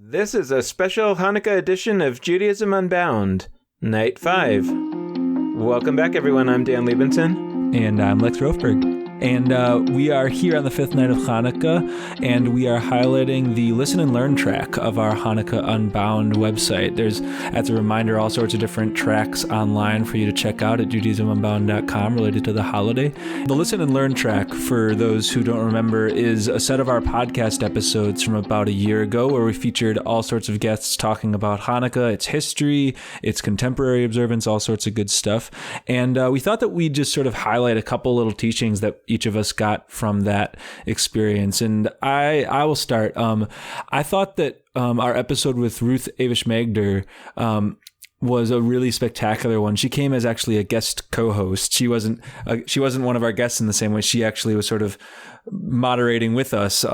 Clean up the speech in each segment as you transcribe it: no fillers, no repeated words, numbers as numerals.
This is a special Hanukkah edition of Judaism Unbound, Night 5. Welcome back, everyone. I'm Dan Liebenson. And I'm Lex Rofberg. And we are here on the fifth night of Hanukkah, and we are highlighting the Listen and Learn track of our Hanukkah Unbound website. There's, as a reminder, all sorts of different tracks online for you to check out at judaismunbound.com related to the holiday. The Listen and Learn track, for those who don't remember, is a set of our podcast episodes from about a year ago where we featured all sorts of guests talking about Hanukkah, its history, its contemporary observance, all sorts of good stuff. And we thought that we'd just sort of highlight a couple little teachings that each of us got from that experience. And I will start. I thought that our episode with Ruth Avish Magder was a really spectacular one. She came as actually a guest co-host. She wasn't one of our guests in the same way. She actually was sort of moderating with us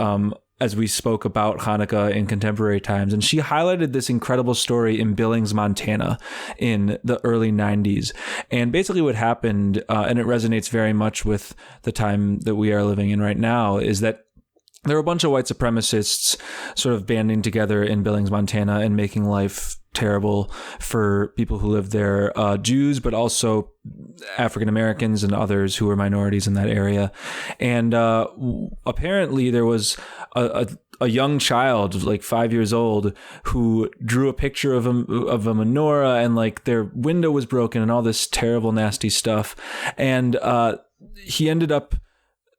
as we spoke about Hanukkah in contemporary times. And she highlighted this incredible story in Billings, Montana in the early 90s. And basically what happened, and it resonates very much with the time that we are living in right now, is that there were a bunch of white supremacists sort of banding together in Billings, Montana and making life terrible for people who live there, Jews, but also African Americans and others who were minorities in that area. And apparently there was a young child, like 5 years old, who drew a picture of a menorah, and like their window was broken and all this terrible, nasty stuff. And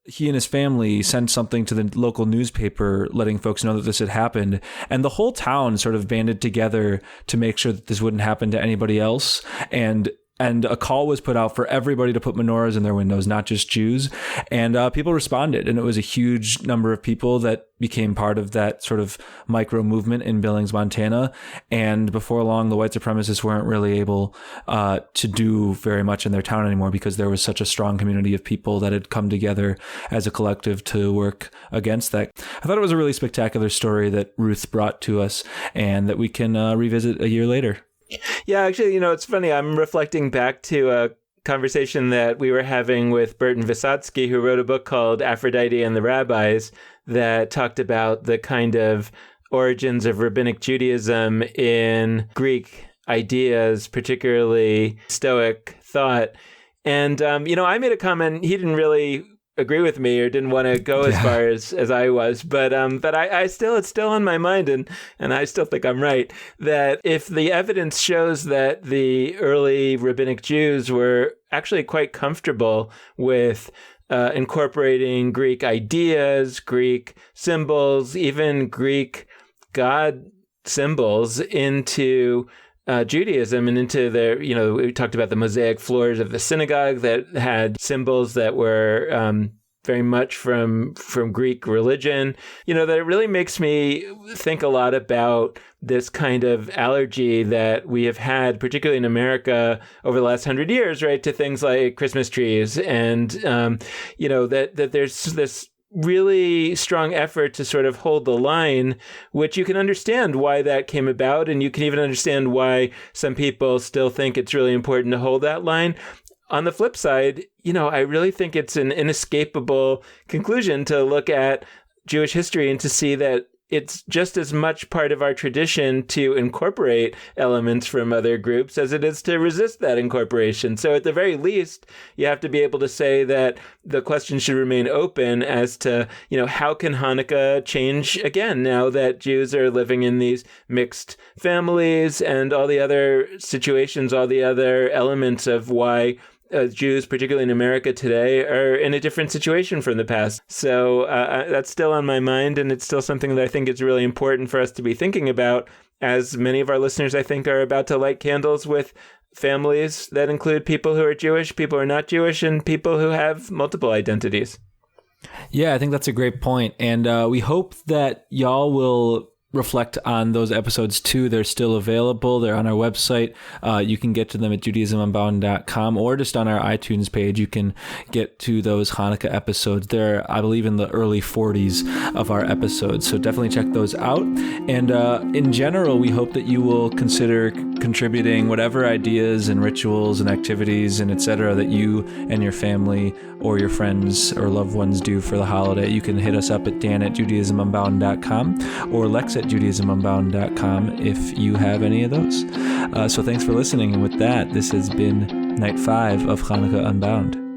he and his family sent something to the local newspaper letting folks know that this had happened. And the whole town sort of banded together to make sure that this wouldn't happen to anybody else. And a call was put out for everybody to put menorahs in their windows, not just Jews. And people responded. And it was a huge number of people that became part of that sort of micro movement in Billings, Montana. And before long, the white supremacists weren't really able to do very much in their town anymore because there was such a strong community of people that had come together as a collective to work against that. I thought it was a really spectacular story that Ruth brought to us and that we can revisit a year later. Yeah, actually, it's funny. I'm reflecting back to a conversation that we were having with Burton Vysotsky, who wrote a book called Aphrodite and the Rabbis that talked about the kind of origins of rabbinic Judaism in Greek ideas, particularly Stoic thought. And, I made a comment. He didn't really agree with me or didn't want to go as far as I was, but I still, it's still on my mind, and I still think I'm right, that if the evidence shows that the early rabbinic Jews were actually quite comfortable with incorporating Greek ideas, Greek symbols, even Greek God symbols into Judaism and into their, we talked about the mosaic floors of the synagogue that had symbols that were very much from Greek religion, that it really makes me think a lot about this kind of allergy that we have had, particularly in America over the last 100 years, right, to things like Christmas trees. And, that there's this really strong effort to sort of hold the line, which you can understand why that came about. And you can even understand why some people still think it's really important to hold that line. On the flip side, I really think it's an inescapable conclusion to look at Jewish history and to see that it's just as much part of our tradition to incorporate elements from other groups as it is to resist that incorporation. So at the very least, you have to be able to say that the question should remain open as to, how can Hanukkah change again now that Jews are living in these mixed families and all the other situations, all the other elements of why Jews, particularly in America today, are in a different situation from the past. So that's still on my mind, and it's still something that I think is really important for us to be thinking about, as many of our listeners, I think, are about to light candles with families that include people who are Jewish, people who are not Jewish, and people who have multiple identities. Yeah, I think that's a great point. And we hope that y'all will reflect on those episodes too. They're still available. They're on our website. You can get to them at judaismunbound.com, or just on our iTunes page, you can get to those Hanukkah episodes. They're, I believe, in the early 40s of our episodes. So definitely check those out. And in general, we hope that you will consider contributing whatever ideas and rituals and activities and etc. that you and your family or your friends or loved ones do for the holiday. You can hit us up at Dan@judaismunbound.com or Lex at JudaismUnbound.com if you have any of those. So thanks for listening. And with that, this has been Night 5 of Hanukkah Unbound.